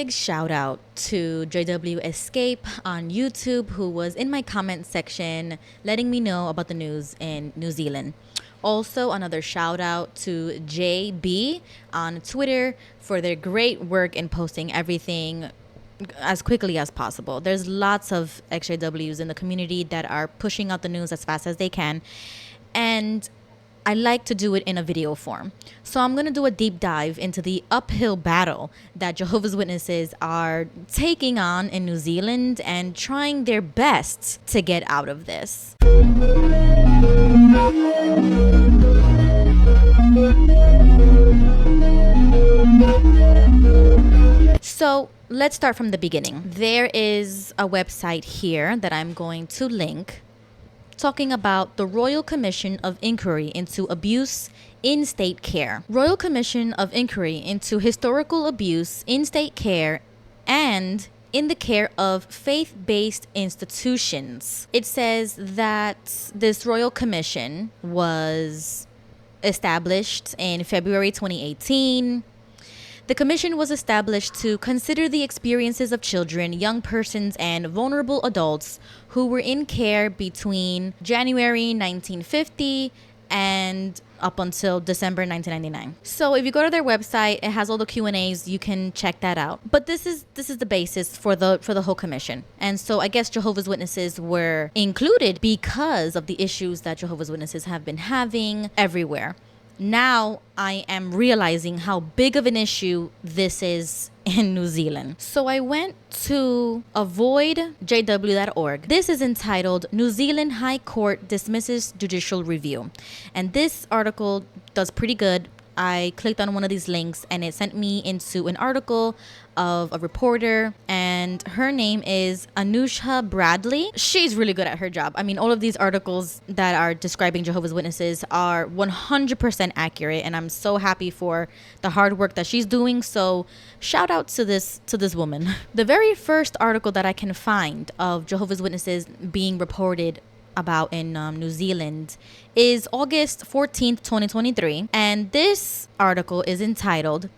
big shout out to JW Escape on YouTube, who was in my comment section letting me know about the news in New Zealand. Also, another shout out to JB on Twitter for their great work in posting everything as quickly as possible. There's lots of exjws in the community that are pushing out the news as fast as they can, and I like to do it in a video form. So I'm going to do a deep dive into the uphill battle that Jehovah's Witnesses are taking on in New Zealand and trying their best to get out of this. So let's start from the beginning. There is a website here that I'm going to link talking about the Royal Commission of Inquiry into Abuse in State Care. Royal Commission of Inquiry into Historical Abuse in State Care and in the care of faith-based institutions. It says that this Royal Commission was established in February 2018. The commission was established to consider the experiences of children, young persons, and vulnerable adults who were in care between January 1950 and up until December 1999. So if you go to their website, it has all the Q&As. You can check that out. But this is the basis for the whole commission. And so I guess Jehovah's Witnesses were included because of the issues that Jehovah's Witnesses have been having everywhere. Now I am realizing how big of an issue this is in New Zealand. So I went to avoidjw.org. This is entitled New Zealand High Court Dismisses Judicial Review. And this article does pretty good. I clicked on one of these links and it sent me into an article of a reporter, and her name is Anusha Bradley. She's really good at her job. I mean, all of these articles that are describing Jehovah's Witnesses are 100% accurate, and I'm so happy for the hard work that she's doing. So shout out to this woman. The very first article that I can find of Jehovah's Witnesses being reported about in New Zealand is August 14th, 2023. And this article is entitled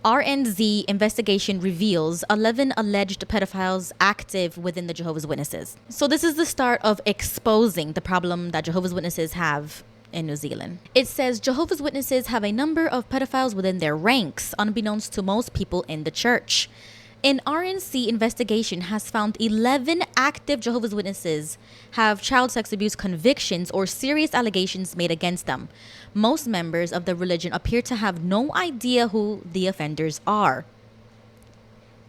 RNZ Investigation Reveals 11 Alleged Pedophiles Active Within the Jehovah's Witnesses. So this is the start of exposing the problem that Jehovah's Witnesses have in New Zealand. It says Jehovah's Witnesses have a number of pedophiles within their ranks, unbeknownst to most people in the church. An RNC investigation has found 11 active Jehovah's Witnesses have child sex abuse convictions or serious allegations made against them. Most members of the religion appear to have no idea who the offenders are.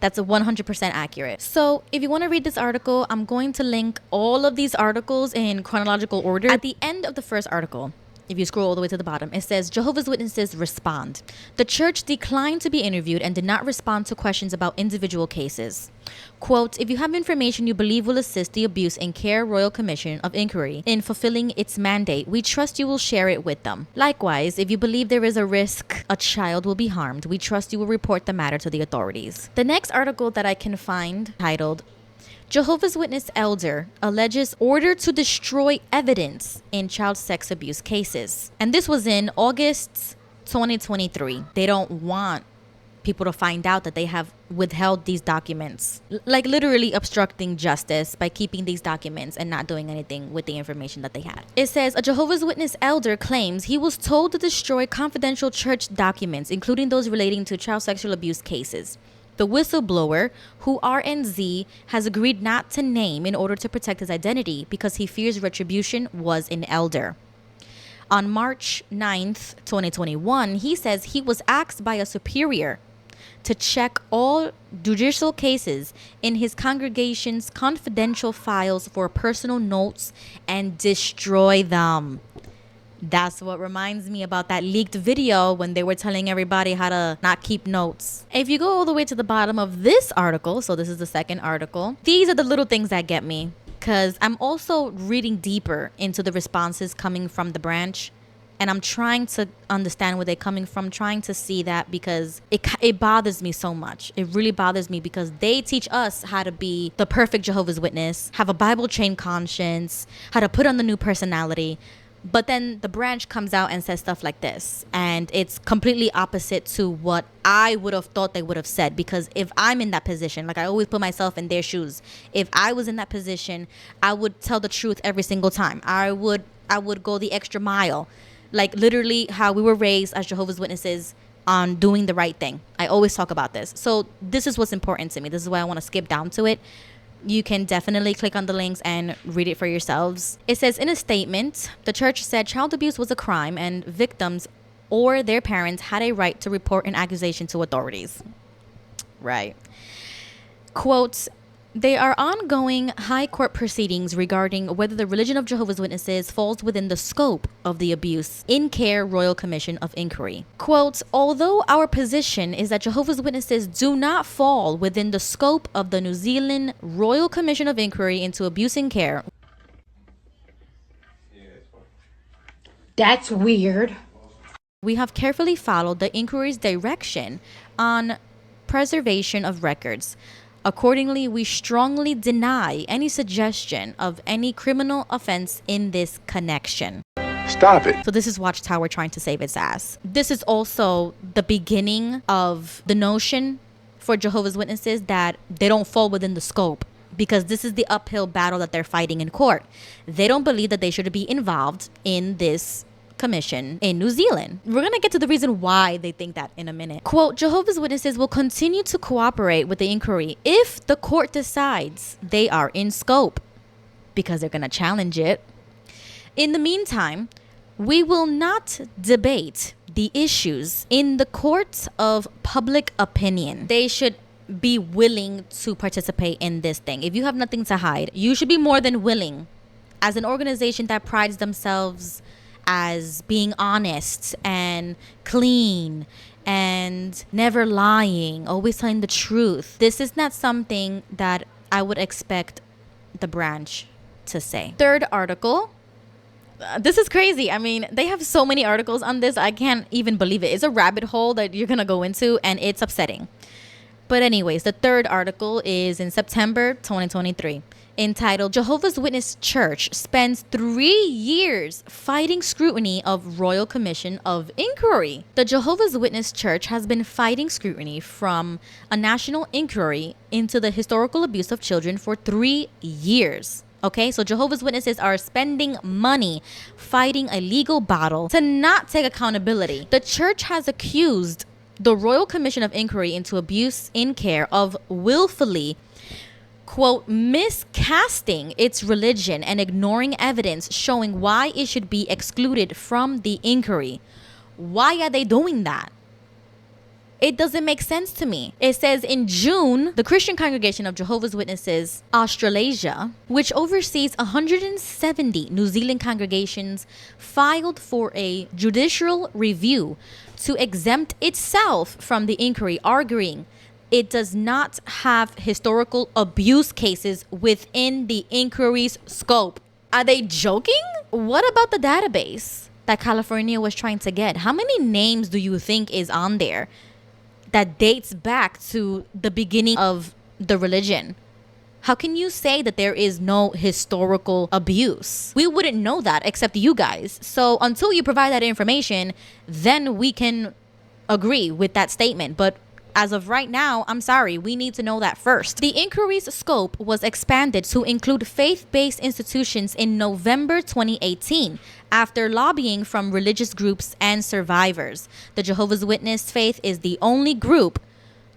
That's 100% accurate. So if you want to read this article, I'm going to link all of these articles in chronological order. At the end of the first article, if you scroll all the way to the bottom, it says Jehovah's Witnesses respond. The church declined to be interviewed and did not respond to questions about individual cases. Quote, if you have information you believe will assist the Abuse and Care Royal Commission of Inquiry in fulfilling its mandate, we trust you will share it with them. Likewise, if you believe there is a risk a child will be harmed, we trust you will report the matter to the authorities. The next article that I can find, titled Jehovah's Witness Elder alleges order to destroy evidence in child sex abuse cases. And this was in August 2023. They don't want people to find out that they have withheld these documents, like literally obstructing justice by keeping these documents and not doing anything with the information that they had. It says a Jehovah's Witness elder claims he was told to destroy confidential church documents, including those relating to child sexual abuse cases. The whistleblower, who RNZ has agreed not to name in order to protect his identity because he fears retribution, was an elder. On March 9th, 2021, he says he was asked by a superior to check all judicial cases in his congregation's confidential files for personal notes and destroy them. That's what reminds me about that leaked video when they were telling everybody how to not keep notes. If you go all the way to the bottom of this article, so this is the second article, these are the little things that get me, because I'm also reading deeper into the responses coming from the branch, and I'm trying to understand where they're coming from, trying to see that, because it bothers me so much. It really bothers me because they teach us how to be the perfect Jehovah's Witness, have a Bible-trained conscience, how to put on the new personality. But then the branch comes out and says stuff like this. And it's completely opposite to what I would have thought they would have said. Because if I'm in that position, like I always put myself in their shoes. If I was in that position, I would tell the truth every single time. I would go the extra mile. Like literally how we were raised as Jehovah's Witnesses on doing the right thing. I always talk about this. So this is what's important to me. This is why I want to skip down to it. You can definitely click on the links and read it for yourselves. It says, in a statement, the church said child abuse was a crime and victims or their parents had a right to report an accusation to authorities. Right. Quote, they are ongoing high court proceedings regarding whether the religion of Jehovah's Witnesses falls within the scope of the Abuse in Care Royal Commission of Inquiry. Quote, although our position is that Jehovah's Witnesses do not fall within the scope of the New Zealand Royal Commission of Inquiry into Abuse in Care. That's weird. We have carefully followed the inquiry's direction on preservation of records. Accordingly, we strongly deny any suggestion of any criminal offense in this connection. Stop it. So this is Watchtower trying to save its ass. This is also the beginning of the notion for Jehovah's Witnesses that they don't fall within the scope, because this is the uphill battle that they're fighting in court. They don't believe that they should be involved in this commission in New Zealand. We're going to get to the reason why they think that in a minute. Quote, Jehovah's Witnesses will continue to cooperate with the inquiry if the court decides they are in scope, because they're going to challenge it. In the meantime, we will not debate the issues in the court of public opinion. They should be willing to participate in this thing. If you have nothing to hide, you should be more than willing. As an organization that prides themselves as being honest and clean and never lying, always telling the truth. This is not something that I would expect the branch to say. Third article. This is crazy. I mean, they have so many articles on this. I can't even believe it. It's a rabbit hole that you're going to go into, and it's upsetting. But anyways, the third article is in September 2023. Entitled, Jehovah's Witness Church Spends 3 Years Fighting Scrutiny of Royal Commission of Inquiry. The Jehovah's Witness Church has been fighting scrutiny from a national inquiry into the historical abuse of children for 3 years. Okay, so Jehovah's Witnesses are spending money fighting a legal battle to not take accountability. The church has accused the Royal Commission of Inquiry into Abuse in Care of willfully, quote, miscasting its religion and ignoring evidence showing why it should be excluded from the inquiry. Why are they doing that? It doesn't make sense to me. It says in June, the Christian Congregation of Jehovah's Witnesses Australasia, which oversees 170 New Zealand congregations, filed for a judicial review to exempt itself from the inquiry, arguing it does not have historical abuse cases within the inquiry's scope. Are they joking? What about the database that California was trying to get? How many names do you think is on there that dates back to the beginning of the religion? How can you say that there is no historical abuse? We wouldn't know that except you guys. So until you provide that information, then we can agree with that statement. But as of right now, I'm sorry, we need to know that first. The inquiry's scope was expanded to include faith-based institutions in November 2018 after lobbying from religious groups and survivors. The Jehovah's Witness faith is the only group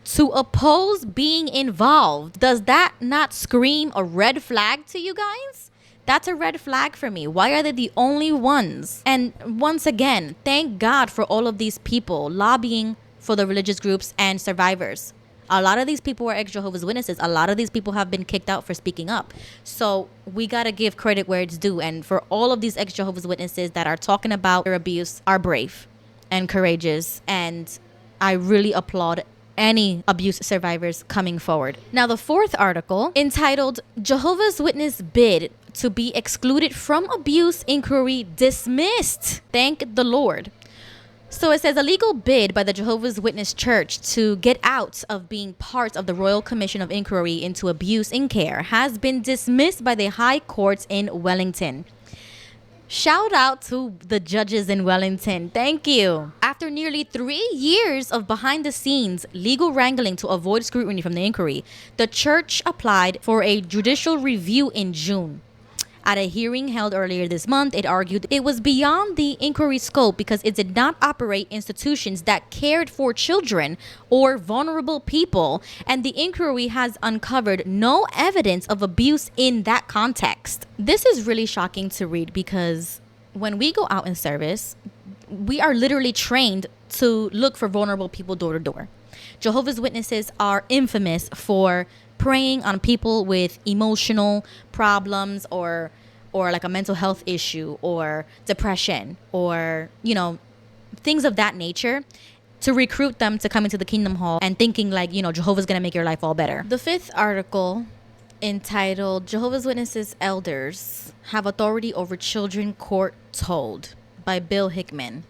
to oppose being involved. Does that not scream a red flag to you guys? That's a red flag for me. Why are they the only ones? And once again, thank God for all of these people lobbying for the religious groups and survivors. A lot of these people are ex-Jehovah's Witnesses. A lot of these people have been kicked out for speaking up. So we got to give credit where it's due. And for all of these ex-Jehovah's Witnesses that are talking about their abuse are brave and courageous. And I really applaud any abuse survivors coming forward. Now, the fourth article, entitled Jehovah's Witness Bid to be Excluded from Abuse Inquiry Dismissed. Thank the Lord. So it says a legal bid by the Jehovah's Witness Church to get out of being part of the Royal Commission of Inquiry into Abuse in Care has been dismissed by the High Court in Wellington. Shout out to the judges in Wellington. Thank you. After nearly 3 years of behind the scenes legal wrangling to avoid scrutiny from the inquiry, the church applied for a judicial review in June. At a hearing held earlier this month, it argued it was beyond the inquiry's scope because it did not operate institutions that cared for children or vulnerable people, and the inquiry has uncovered no evidence of abuse in that context. This is really shocking to read because when we go out in service, we are literally trained to look for vulnerable people door to door. Jehovah's Witnesses are infamous for preying on people with emotional problems or like a mental health issue or depression or, things of that nature, to recruit them to come into the Kingdom Hall and thinking like, Jehovah's going to make your life all better. The 5th article, entitled Jehovah's Witnesses Elders Have Authority Over Children, Court Told, by Bill Hickman.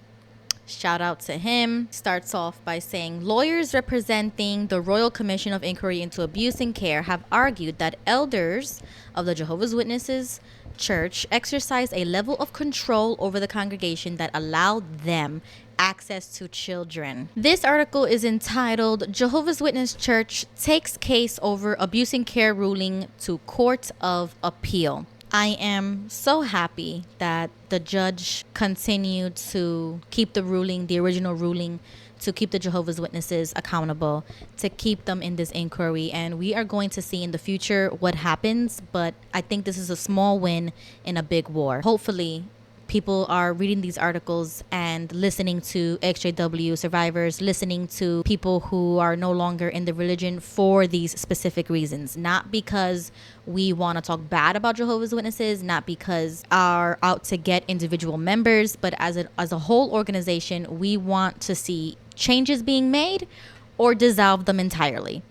Shout out to him. Starts off by saying, lawyers representing the Royal Commission of Inquiry into Abuse in Care have argued that elders of the Jehovah's Witnesses Church exercise a level of control over the congregation that allowed them access to children. This article is entitled Jehovah's Witness Church Takes Case Over Abuse in Care Ruling to Court of Appeal. I am so happy that the judge continued to keep the ruling, the original ruling, to keep the Jehovah's Witnesses accountable, to keep them in this inquiry. And we are going to see in the future what happens, but I think this is a small win in a big war. Hopefully, people are reading these articles and listening to exjw survivors, listening to people who are no longer in the religion for these specific reasons. Not because we want to talk bad about Jehovah's Witnesses, not because are out to get individual members, but as a whole organization, we want to see changes being made or dissolve them entirely.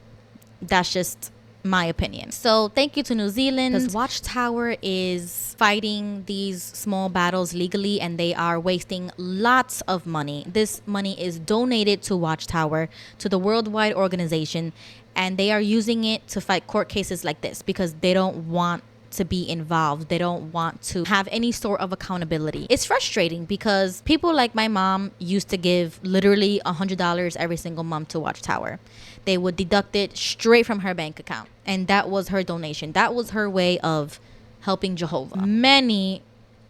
That's just my opinion. So thank you to New Zealand, because Watchtower is fighting these small battles legally and they are wasting lots of money. This money is donated to Watchtower, to the worldwide organization, and they are using it to fight court cases like this because they don't want to be involved. They don't want to have any sort of accountability. It's frustrating because people like my mom used to give literally $100 every single month to Watchtower. They would deduct it straight from her bank account, and that was her donation. That was her way of helping Jehovah. Many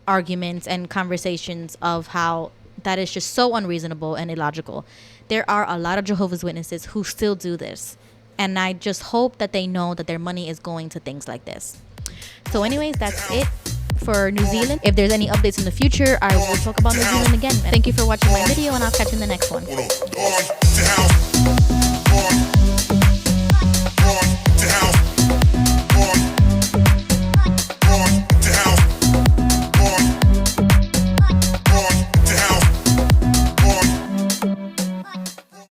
arguments and conversations of how that is just so unreasonable and illogical. There are a lot of Jehovah's Witnesses who still do this, and I just hope that they know that their money is going to things like this. So anyways, that's it for New Zealand. If there's any updates in the future, I will talk about New Zealand again. Thank you for watching my video, and I'll catch you in the next one.